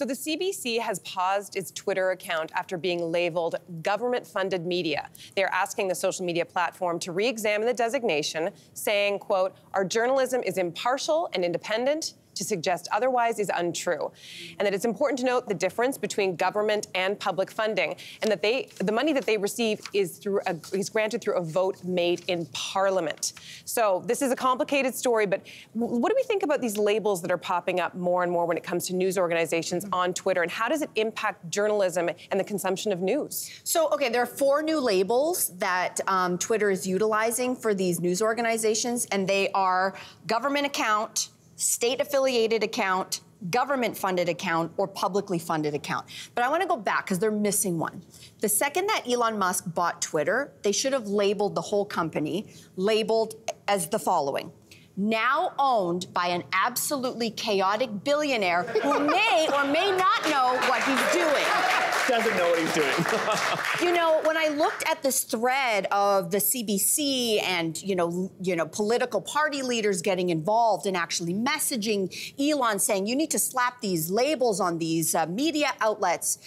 So the CBC has paused its Twitter account after being labeled government-funded media. They're asking the social media platform to re-examine the designation, saying, quote, "Our journalism is impartial and independent. To suggest otherwise is untrue," and that it's important to note the difference between government and public funding, and that the money that they receive is granted through a vote made in Parliament. So this is a complicated story, but what do we think about these labels that are popping up more and more when it comes to news organizations on Twitter, and how does it impact journalism and the consumption of news? So, okay, there are 4 new labels that Twitter is utilizing for these news organizations, and they are government account, state-affiliated account, government-funded account, or publicly funded account. But I want to go back because they're missing one. The second that Elon Musk bought Twitter, they should have labeled the whole company, labeled as the following: now owned by an absolutely chaotic billionaire who may or may not know what he's doing. Doesn't know what he's doing. You know, when I looked at this thread of the CBC and, you know, political party leaders getting involved and actually messaging Elon saying, you need to slap these labels on these media outlets,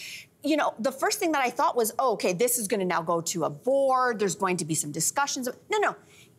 you know, the first thing that I thought was, oh, okay, this is going to now go to a board. There's going to be some discussions. No.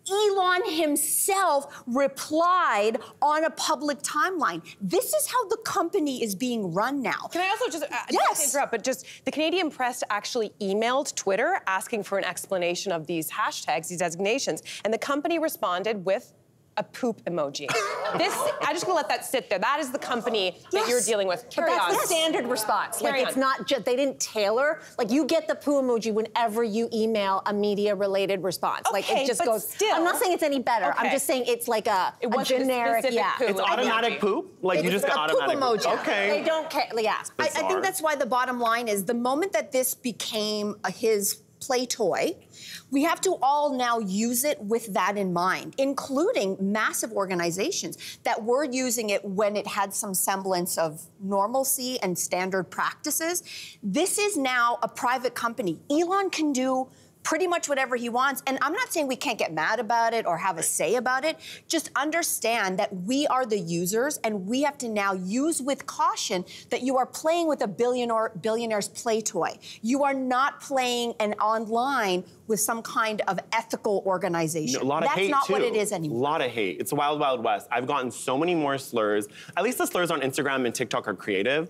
Elon himself replied on a public timeline. This is how the company is being run now. Can I also just yes. not to interrupt, but just the Canadian press actually emailed Twitter asking for an explanation of these hashtags, these designations, and the company responded with a poop emoji. I'm just gonna let that sit there. That is the company that you're dealing with. But that's the standard response. Like, it's not just, they didn't tailor. Like, you get the poo emoji whenever you email a media-related response. Okay, like, it just but goes. still. I'm not saying it's any better. Okay. I'm just saying it's like a generic, poop. It's automatic poop? Like, you just got automatic poop emoji. Okay. They don't care. Yeah. I think that's why the bottom line is the moment that this became his play toy, we have to all now use it with that in mind, including massive organizations that were using it when it had some semblance of normalcy and standard practices. This is now a private company. Elon can do pretty much whatever he wants. And I'm not saying we can't get mad about it or have a say about it. Just understand that we are the users and we have to now use with caution that you are playing with a billionaire's play toy. You are not playing an online with some kind of ethical organization. No, a lot of hate, That's not too. what it is anymore. A lot of hate. It's the wild, wild west. I've gotten so many more slurs. At least the slurs on Instagram and TikTok are creative.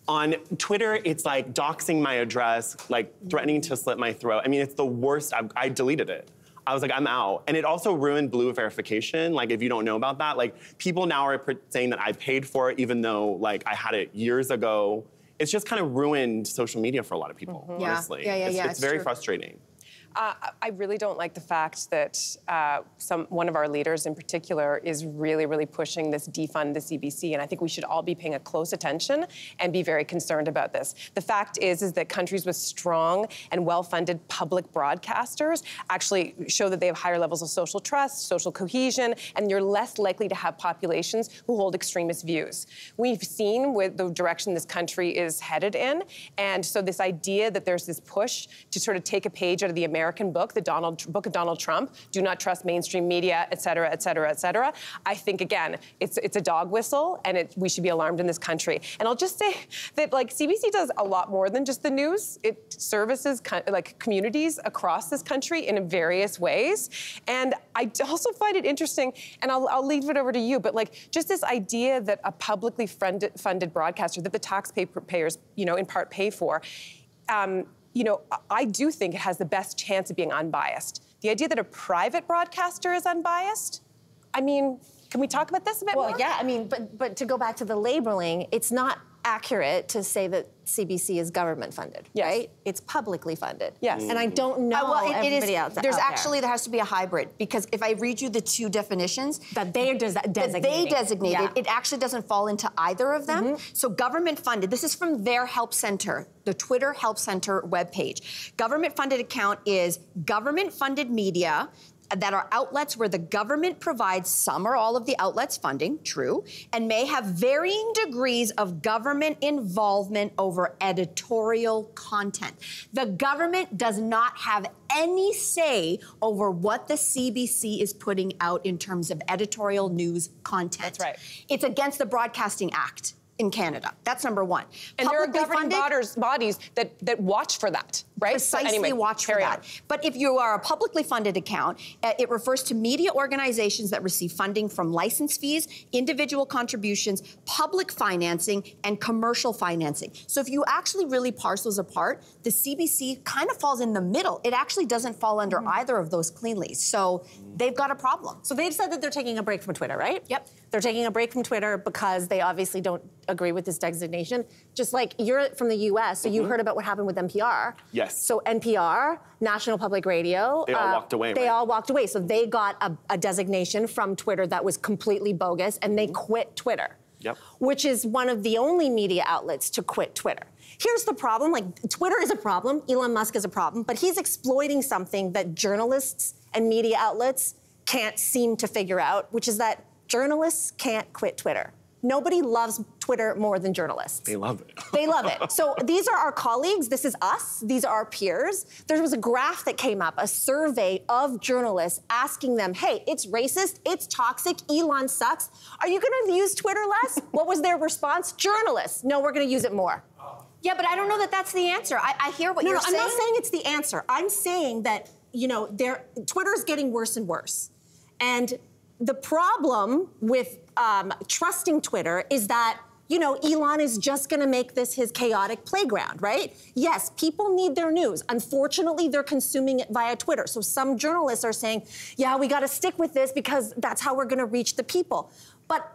On Twitter, it's like doxing my address, like threatening to slit my throat. I mean, it's the worst. I deleted it. I was like, I'm out. And it also ruined Blue verification. Like, if you don't know about that, like, people now are saying that I paid for it, even though, like, I had it years ago. It's just kind of ruined social media for a lot of people, honestly. It's very frustrating. I really don't like the fact that one of our leaders in particular is really pushing this defund the CBC, and I think we should all be paying a close attention and be very concerned about this. The fact is that countries with strong and well-funded public broadcasters actually show that they have higher levels of social trust, social cohesion, and you're less likely to have populations who hold extremist views. We've seen with the direction this country is headed in, and so this idea that there's this push to sort of take a page out of the American book, the book of Donald Trump, do not trust mainstream media, et cetera, et cetera, et cetera. I think, again, it's a dog whistle, and we should be alarmed in this country. And I'll just say that, like, CBC does a lot more than just the news. It services, like, communities across this country in various ways. And I also find it interesting, and I'll leave it over to you, but, like, just this idea that a publicly funded broadcaster that the taxpayers, you know, in part pay for, you know, I do think it has the best chance of being unbiased. The idea that a private broadcaster is unbiased, I mean, can we talk about this a bit more? Well, yeah, I mean, but to go back to the labeling, it's not accurate to say that CBC is government funded, right? It's publicly funded. Yes. And I don't know everybody else there has to be a hybrid, because if I read you the 2 definitions that they designated, it actually doesn't fall into either of them. So government funded, this is from their help center, the Twitter Help Center webpage. Government funded account is government funded media that are outlets where the government provides some or all of the outlets funding, true, and may have varying degrees of government involvement over editorial content. The government does not have any say over what the CBC is putting out in terms of editorial news content. That's right. It's against the Broadcasting Act. in Canada. That's number one. And there are Publicly governing bodies that watch for that, right? Precisely, so anyway, watch for that. But if you are a publicly funded account, it refers to media organizations that receive funding from license fees, individual contributions, public financing, and commercial financing. So if you actually really parse those apart, the CBC kind of falls in the middle. It actually doesn't fall under either of those cleanly. So they've got a problem. So they've said that they're taking a break from Twitter, right? Yep. They're taking a break from Twitter because they obviously don't agree with this designation. Just like you're from the US, so you heard about what happened with NPR. Yes. So NPR, National Public Radio. They all walked away, They right? all walked away. So they got a designation from Twitter that was completely bogus, and they quit Twitter. Yep. Which is one of the only media outlets to quit Twitter. Here's the problem, like Twitter is a problem, Elon Musk is a problem, but he's exploiting something that journalists and media outlets can't seem to figure out, which is that journalists can't quit Twitter. Nobody loves Twitter more than journalists. They love it. They love it. So these are our colleagues. This is us. These are our peers. There was a graph that came up, a survey of journalists asking them, hey, it's racist, it's toxic, Elon sucks. Are you going to use Twitter less? What was their response? Journalists, no, we're going to use it more. Yeah, but I don't know that that's the answer. I hear what you're saying. I'm not saying it's the answer. I'm saying that, you know, Twitter is getting worse and worse. And the problem with trusting Twitter is that, you know, Elon is just going to make this his chaotic playground, right? Yes, people need their news. Unfortunately, they're consuming it via Twitter. So some journalists are saying, yeah, we got to stick with this because that's how we're going to reach the people. But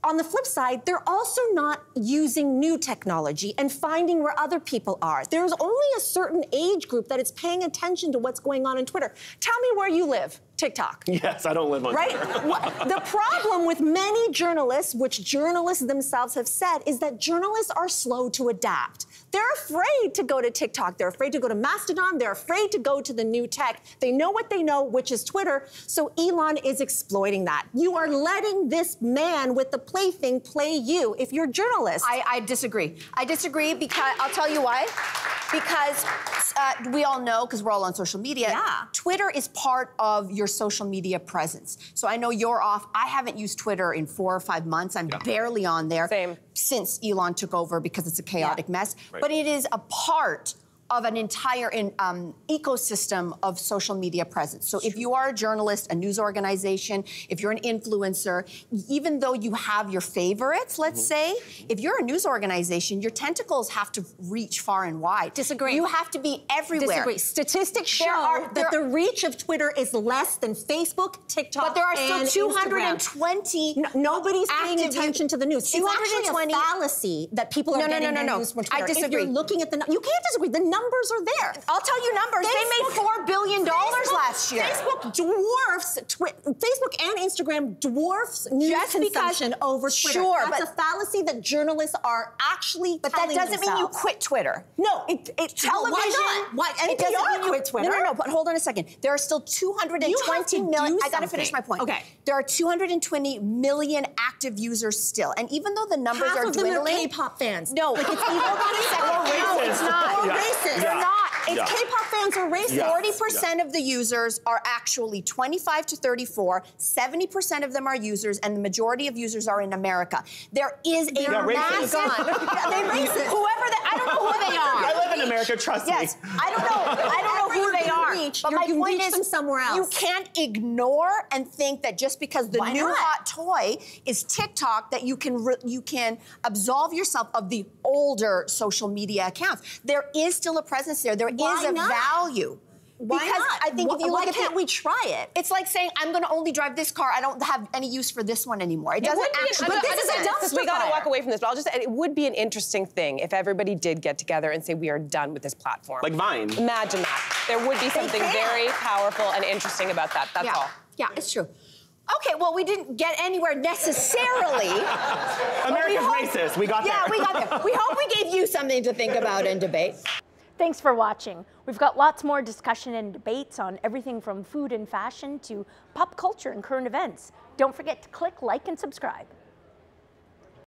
on the flip side, they're also not using new technology and finding where other people are. There's only a certain age group that is paying attention to what's going on in Twitter. Tell me where you live. TikTok. Yes, I don't live on Twitter. Right? The problem with many journalists, which journalists themselves have said, is that journalists are slow to adapt. They're afraid to go to TikTok. They're afraid to go to Mastodon. They're afraid to go to the new tech. They know what they know, which is Twitter. So Elon is exploiting that. You are letting this man with the plaything play you if you're a journalist. I disagree. I disagree because I'll tell you why. Because we all know, because we're all on social media, Twitter is part of your social media presence. So I know you're off. I haven't used Twitter in 4 or 5 months. I'm barely on there. Same. Since Elon took over because it's a chaotic mess. Right. But it is a part of an entire ecosystem of social media presence. So if you are a journalist, a news organization, if you're an influencer, even though you have your favorites, let's say, if you're a news organization, your tentacles have to reach far and wide. Disagree. You have to be everywhere. Disagree. Statistics show that the reach of Twitter is less than Facebook, TikTok, but there are still and 220 nobody's paying attention to the news. It's 220 actually a fallacy that people are getting their news from Twitter. I disagree. If you're looking at you can't disagree. The numbers are there. I'll tell you numbers. They made $4 billion last year. Facebook dwarfs Facebook and Instagram dwarfs news consumption over Twitter. Sure, that's a fallacy that journalists are actually. But that doesn't mean you quit Twitter. No, television. Why not? Why? NPR quit Twitter. No. But hold on a second. There are still 220 million. I got to finish my point. Okay. There are 220 million active users still, and even though the numbers half are of them dwindling, are K-pop fans. No, like it's either no, it's not. Racist. They're not. It's K-pop fans are racist. 40% of the users are actually 25 to 34. 70% of them are users, and the majority of users are in America. There is a massive. They're racist. Whoever they, I don't know who they are. I live in America, trust me. Yes, I don't know who they are. But my point is, somewhere else. You can't ignore and think that just because the new hot toy is TikTok, that you can absolve yourself of the older social media accounts. There is still a presence there. There is a value. Why because not? I think if you look at can't we try it? It's like saying, I'm going to only drive this car. I don't have any use for this one anymore. It doesn't actually. But this is a dumpster. We got to walk away from this. But it would be an interesting thing if everybody did get together and say, we are done with this platform. Like Vine. Imagine that. There would be something very powerful and interesting about that. That's all. Yeah, it's true. Okay, well, we didn't get anywhere necessarily. America's racist. We got there. Yeah, we got there. We hope we gave you something to think about and debate. Thanks for watching. We've got lots more discussion and debates on everything from food and fashion to pop culture and current events. Don't forget to click like and subscribe.